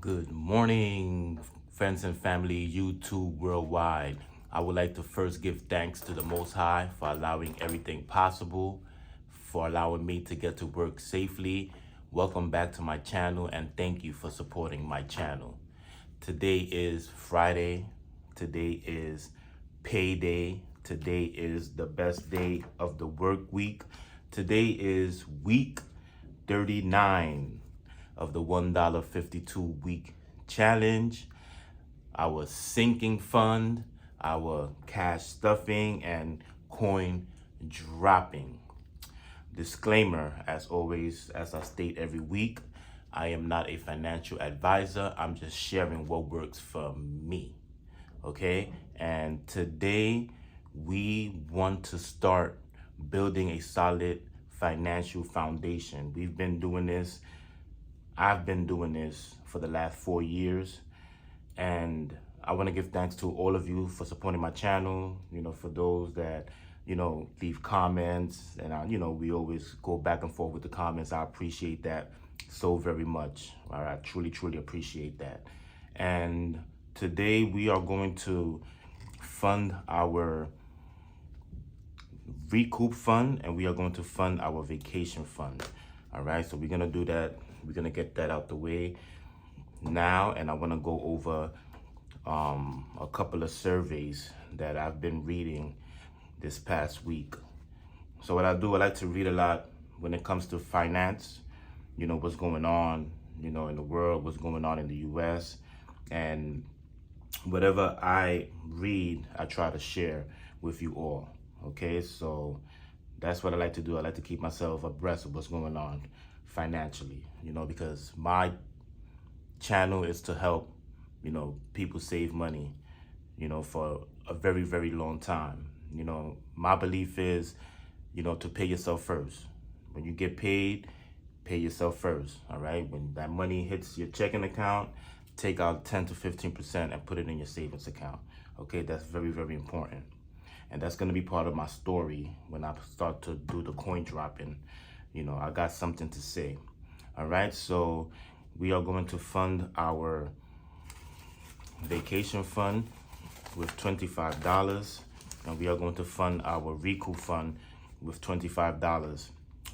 Good morning, friends and family, YouTube worldwide. I would like to first give thanks to the Most High for allowing everything possible, for allowing me to get to work safely. Welcome back to my channel and thank you for supporting my channel. Today is Friday. Today is payday. Today is the best day of the work week. Today is week 39 of the $1.52 week challenge, our sinking fund, our cash stuffing, and coin dropping. Disclaimer, as always, as I state every week, I am not a financial advisor. I'm just sharing what works for me. Okay? And today we want to start building a solid financial foundation. We've been doing this. I've been doing this for the last 4 years, and I want to give thanks to all of you for supporting my channel. For those that, leave comments, and we always go back and forth with the comments. I appreciate that so very much. All right, I truly, truly appreciate that. And today we are going to fund our recoup fund, and we are going to fund our vacation fund. All right, so we're going to do that. We're going to get that out the way now, and I want to go over a couple of surveys that I've been reading this past week. So what I do, I like to read a lot when it comes to finance, what's going on, in the world, what's going on in the US, and whatever I read, I try to share with you all. Okay, so that's what I like to do. I like to keep myself abreast of what's going on financially, because my channel is to help, people save money, for a very, very long time. My belief is, to pay yourself first. When you get paid, pay yourself first, all right? When that money hits your checking account, take out 10 to 15% and put it in your savings account, okay? That's very, very important. And that's gonna be part of my story when I start to do the coin dropping. I got something to say. All right, so we are going to fund our vacation fund with $25, and we are going to fund our recoup fund with $25.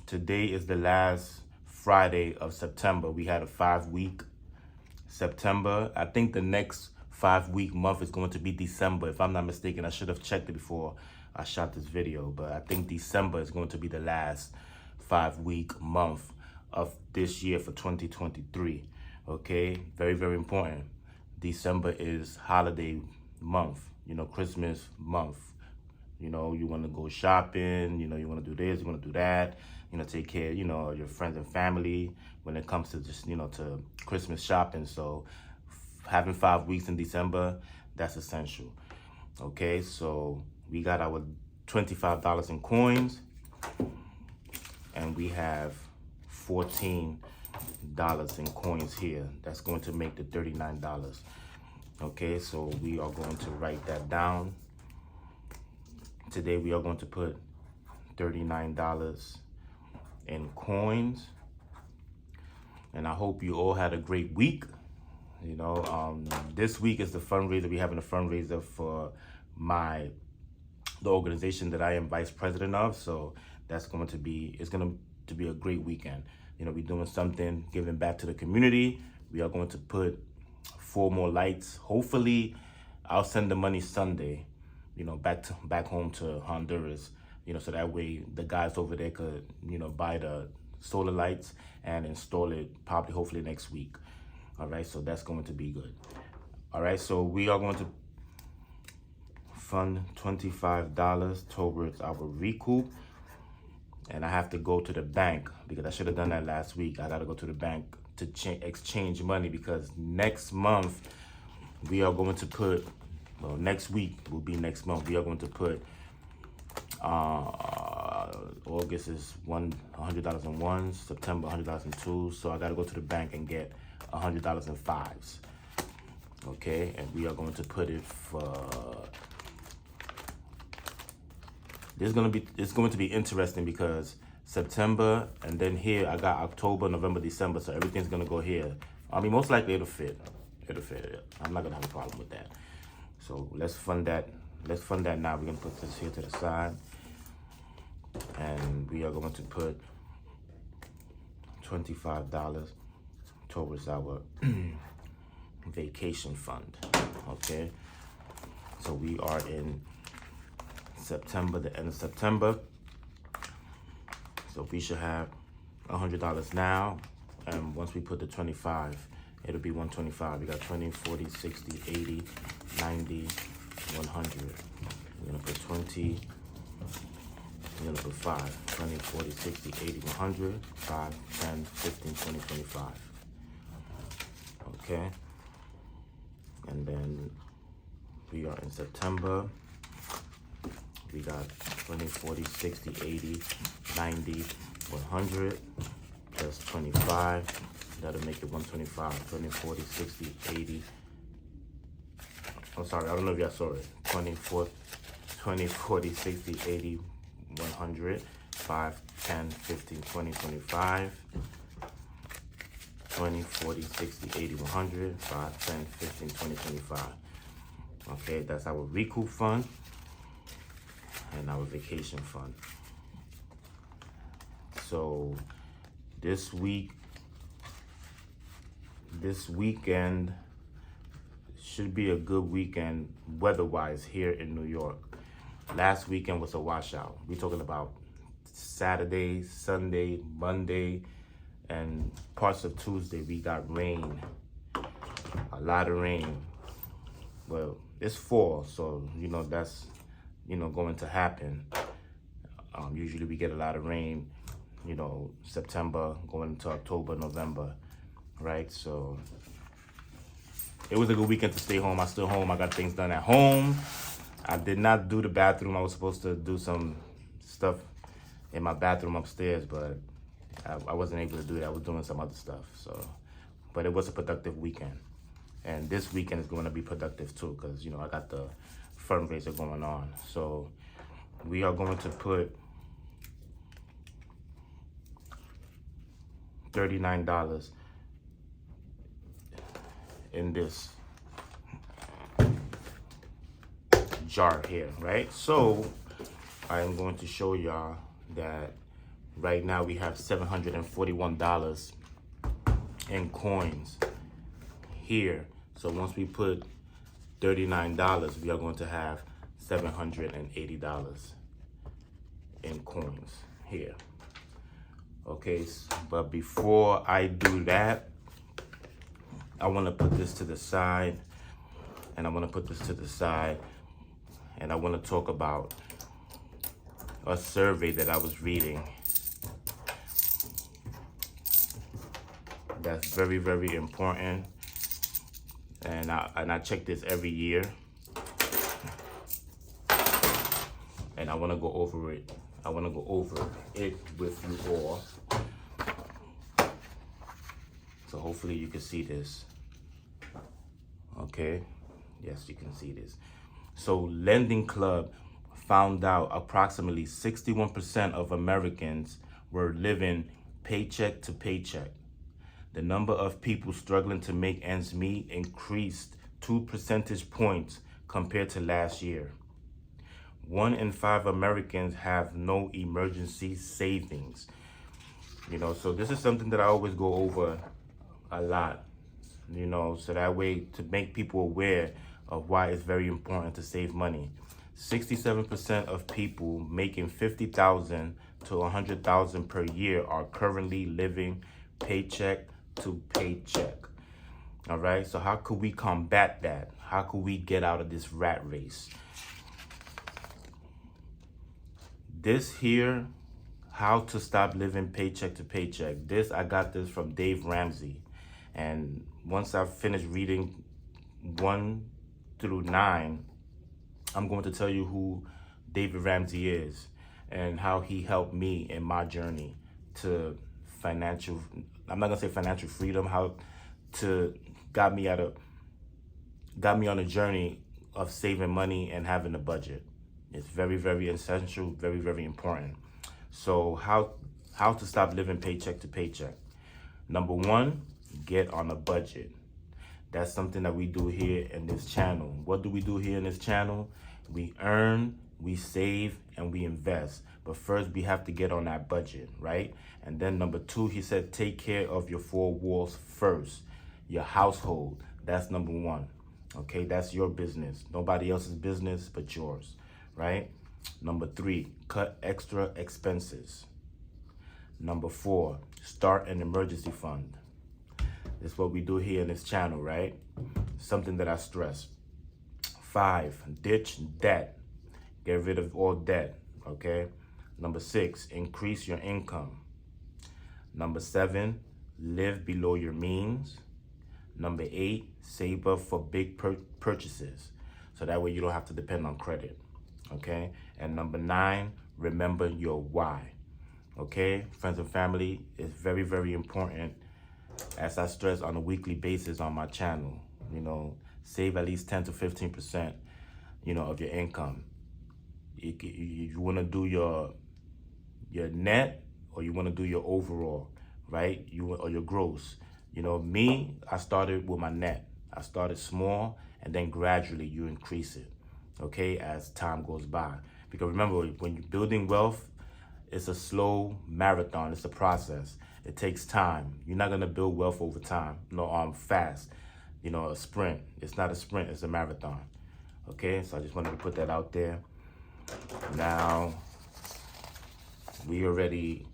Today is the last Friday of September. We had a 5-week September. I think the next 5-week month is going to be December. If I'm not mistaken, I should have checked it before I shot this video, but I think December is going to be the last 5-week month of this year for 2023. Okay, very, very important. December is holiday month, Christmas month. You want to go shopping, you want to do this, you want to do that, take care, of your friends and family when it comes to just, to Christmas shopping. So having 5 weeks in December, that's essential. Okay, so we got our $25 in coins, and we have $14 in coins here. That's going to make the $39. Okay, so we are going to write that down. Today we are going to put $39 in coins, and I hope you all had a great week. This week is the fundraiser. We're having a fundraiser for the organization that I am vice president of. So it's going to be a great weekend. We're doing something, giving back to the community. We are going to put 4 more lights. Hopefully, I'll send the money Sunday, back home to Honduras, so that way the guys over there could, buy the solar lights and install it hopefully next week. All right, so that's going to be good. All right, so we are going to fund $25 towards our recoup. And I have to go to the bank because I should have done that last week. I got to go to the bank to exchange money, because next month we are going to put, next week will be next month. We are going to put, August is $100 in ones, September $100 in twos. So I got to go to the bank and get $100 in fives. Okay, and we are going to put it for, it's going to be interesting because September, and then here I got October, November, December, so everything's going to go here. I mean, most likely it'll fit. It'll fit. I'm not gonna have a problem with that. So let's fund that. Let's fund that now. We're gonna put this here to the side, and we are going to put $25 towards our vacation fund. Okay. So we are in September, the end of September. So we should have $100 now, and once we put the 25, it'll be 125. We got 20, 40, 60, 80, 90, 100. We're gonna put 20. We're gonna put 5, 20, 40, 60, 80, 100, 5, 10, 15, 20, 25. Okay. And then we are in September. We got 20, 40, 60, 80, 90, 100, plus 25. That'll make it 125. 20, 40, 60, 80. I'm sorry, I don't know if y'all saw it. 20, 40, 60, 80, 100, 5, 10, 15, 20, 25. 20, 40, 60, 80, 100, 5, 10, 15, 20, 25. Okay, that's our recoup fund and our vacation fund. So this weekend should be a good weekend weather-wise here in New York. Last weekend was a washout. We're talking about Saturday, Sunday, Monday, and parts of Tuesday. We got rain, a lot of rain. Well, it's fall, so that's going to happen. Usually we get a lot of rain, September going into October, November, right? So it was a good weekend to stay home. I still home. I got things done at home. I did not do the bathroom. I was supposed to do some stuff in my bathroom upstairs, but I wasn't able to do that. I was doing some other stuff. So, but it was a productive weekend. And this weekend is going to be productive too, because, I got the fundraiser going on. So we are going to put $39 in this jar here, right? So I'm going to show y'all that right now we have $741 in coins here. So once we put $39, we are going to have $780 in coins here. Okay, but before I do that, I want to put this to the side, and I want to put this to the side, and I want to talk about a survey that I was reading that's very, very important, and I check this every year, and I want to go over it. I want to go over it with you all. So hopefully you can see this. Okay, yes, you can see this. So Lending Club found out approximately 61% of Americans were living paycheck to paycheck. The number of people struggling to make ends meet increased 2 percentage points compared to last year. 1 in 5 Americans have no emergency savings. So this is something that I always go over a lot, so that way to make people aware of why it's very important to save money. 67% of people making $50,000 to $100,000 per year are currently living paycheck to paycheck. All right, so how could we combat that? How could we get out of this rat race? This here, how to stop living paycheck to paycheck. I got this from Dave Ramsey. And once I've finished reading 1 through 9, I'm going to tell you who David Ramsey is and how he helped me in my journey to financial, I'm not gonna say financial freedom, how to got me on a journey of saving money and having a budget. It's very, very essential, very, very important. So how to stop living paycheck to paycheck. Number 1, get on a budget. That's something that we do here in this channel. What do we do here in this channel? We earn, we save, and we invest. But first, we have to get on that budget, right? And then number 2, he said, take care of your 4 walls first. Your household, that's number 1. Okay, that's your business. Nobody else's business but yours, right? Number 3, cut extra expenses. Number 4, start an emergency fund. That's what we do here in this channel, right? Something that I stress. 5, ditch debt. Get rid of all debt, okay? Number 6, increase your income. Number 7, live below your means. Number 8, save up for big purchases. So that way you don't have to depend on credit, okay? And number 9, remember your why, okay? Friends and family, it's very, very important, as I stress on a weekly basis on my channel. You know, save at least 10 to 15%, you know, of your income. You want to do your net, or you want to do your overall, right? Or your gross. You know, me, I started with my net. I started small, and then gradually you increase it, okay, as time goes by. Because remember, when you're building wealth, it's a slow marathon. It's a process. It takes time. You're not gonna build wealth over time. No, fast. You know, a sprint. It's not a sprint. It's a marathon. Okay, so I just wanted to put that out there. Now, we already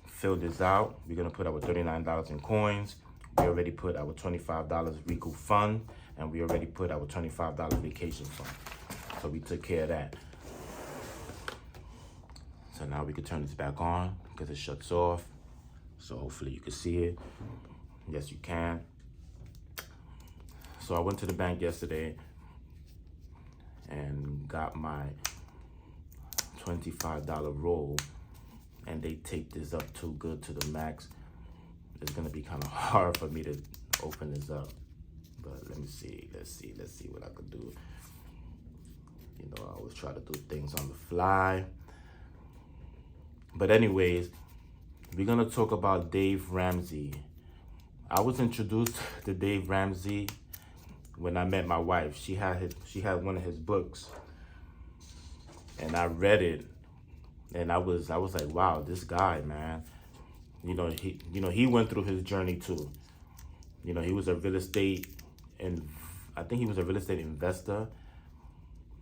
filled this out. We're gonna put our $39 in coins. We already put our $25 Rico fund, and we already put our $25 vacation fund. So we took care of that. So now we can turn this back on because it shuts off. So hopefully you can see it. Yes, you can. So I went to the bank yesterday and got my $25 roll, and they taped this up too good to the max. It's gonna be kind of hard for me to open this up, but let me see. Let's see what I could do. You know, I always try to do things on the fly. But anyways, we're gonna talk about Dave Ramsey. I was introduced to Dave Ramsey when I met my wife. She had one of his books, and I read it, and I was like, wow, this guy, man. He went through his journey too. You know, he was a real estate, and I think he was a real estate investor.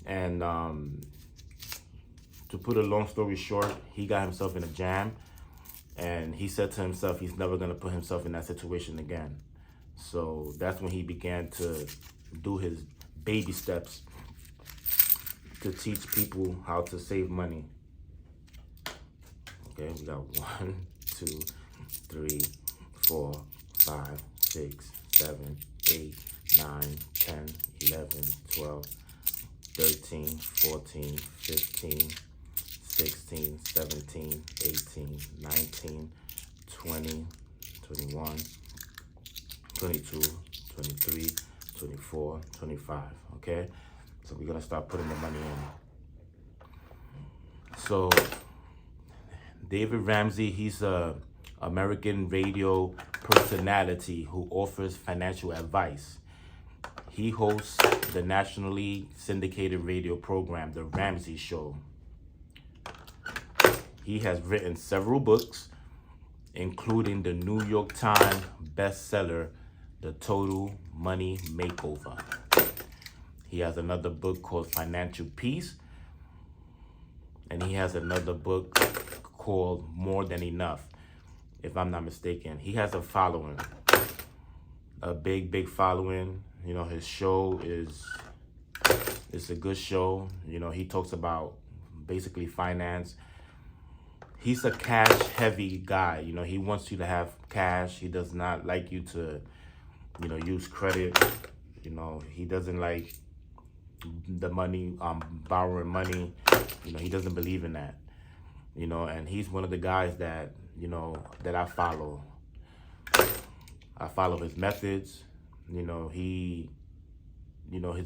And to put a long story short, he got himself in a jam, and he said to himself he's never gonna put himself in that situation again. So that's when he began to do his baby steps to teach people how to save money. Okay, we got 1, 2, 3, 4, 5, 6, 7, 8, 9, 10, 11, 12, 13, 14, 15, 16, 17, 18, 19, 20, 21, 22, 23, 24, 25, okay? So we're gonna start putting the money in. So David Ramsey, he's a American radio personality who offers financial advice. He hosts the nationally syndicated radio program, The Ramsey Show. He has written several books, including the New York Times bestseller, The Total Money Makeover. He has another book called Financial Peace, and he has another book called More Than Enough, if I'm not mistaken. He has a following, a big following. You know, his show it's a good show. You know, he talks about basically finance. He's a cash heavy guy. You know, he wants you to have cash. He does not like you to, you know, use credit. You know, he doesn't like the money, borrowing money. You know, he doesn't believe in that. You know, and he's one of the guys that, you know, that I follow. I follow his methods. You know, his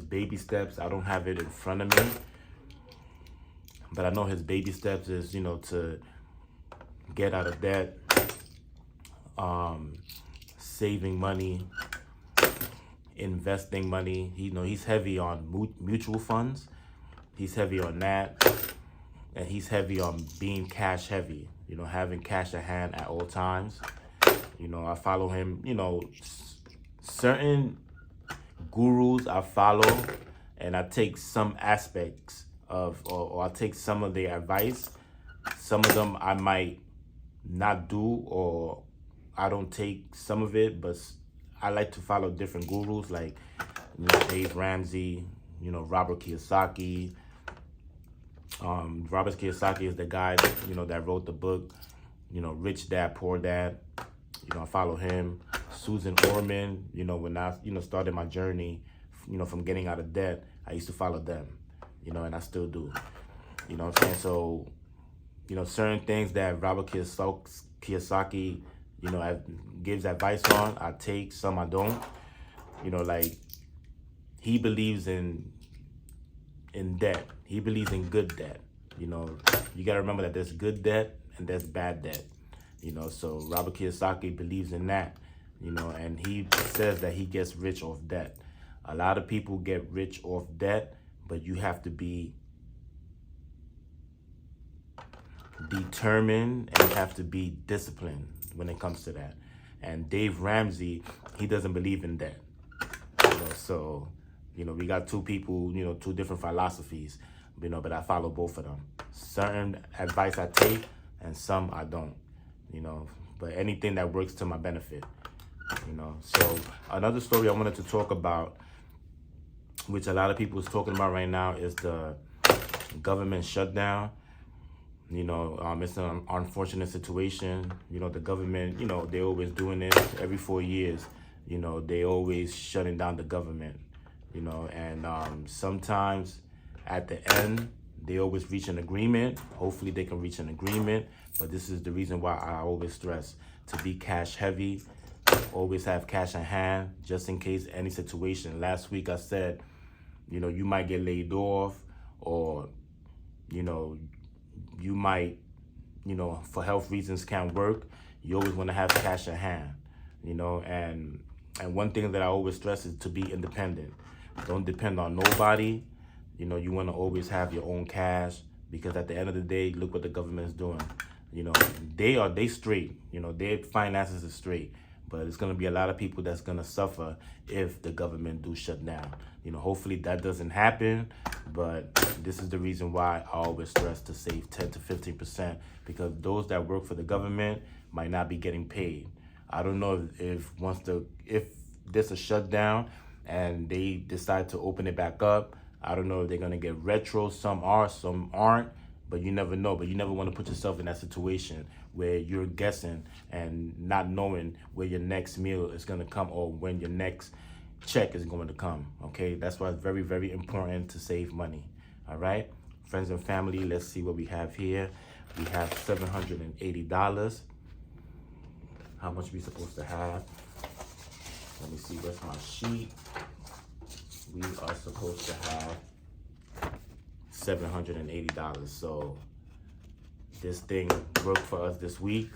baby steps. I don't have it in front of me, but I know his baby steps is, you know, to get out of debt, saving money, investing money. He's heavy on mutual funds. He's heavy on that. And he's heavy on being cash heavy, having cash at hand at all times. I follow him, certain gurus I follow, and I take some aspects of, or I take some of their advice. Some of them I might not do, or I don't take some of it, but I like to follow different gurus like Dave Ramsey, Robert Kiyosaki. Robert Kiyosaki is the guy that wrote the book, Rich Dad, Poor Dad. I follow him. Susan Orman, when I, started my journey, from getting out of debt, I used to follow them, and I still do. You know what I'm saying? So, certain things that Robert Kiyosaki, gives advice on, I take, some I don't. Like, he believes in debt. He believes in good debt. You got to remember that there's good debt and there's bad debt. So Robert Kiyosaki believes in that, and he says that he gets rich off debt. A lot of people get rich off debt, but you have to be determined and you have to be disciplined when it comes to that. And Dave Ramsey, he doesn't believe in debt. So, we got two people, two different philosophies, but I follow both of them. Certain advice I take and some I don't, but anything that works to my benefit, So another story I wanted to talk about, which a lot of people is talking about right now, is the government shutdown. It's an unfortunate situation. The government, they always doing this every 4 years. They always shutting down the government, and sometimes at the end, they always reach an agreement. Hopefully they can reach an agreement, but this is the reason why I always stress to be cash heavy, always have cash in hand, just in case any situation. Last week I said, you might get laid off, or, you might, for health reasons can't work. You always want to have cash in hand, and one thing that I always stress is to be independent. Don't depend on nobody. You want to always have your own cash, because at the end of the day, look what the government is doing. They straight, their finances are straight, but it's going to be a lot of people that's going to suffer if the government do shut down. Hopefully that doesn't happen, but this is the reason why I always stress to save 10 to 15%, because those that work for the government might not be getting paid. I don't know if there's a shutdown and they decide to open it back up, I don't know if they're going to get retro. Some are, some aren't, but you never know. But you never want to put yourself in that situation where you're guessing and not knowing where your next meal is going to come or when your next check is going to come, okay? That's why it's very, very important to save money, all right? Friends and family, let's see what we have here. We have $780. How much we supposed to have? Let me see, where's my sheet? We are supposed to have $780. So this thing worked for us this week.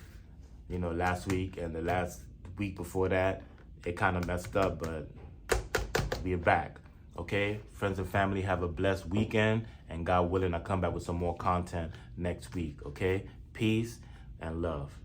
Last week and the last week before that, it kind of messed up, but we're back. Okay, friends and family, have a blessed weekend, and God willing, I'll come back with some more content next week. Okay, peace and love.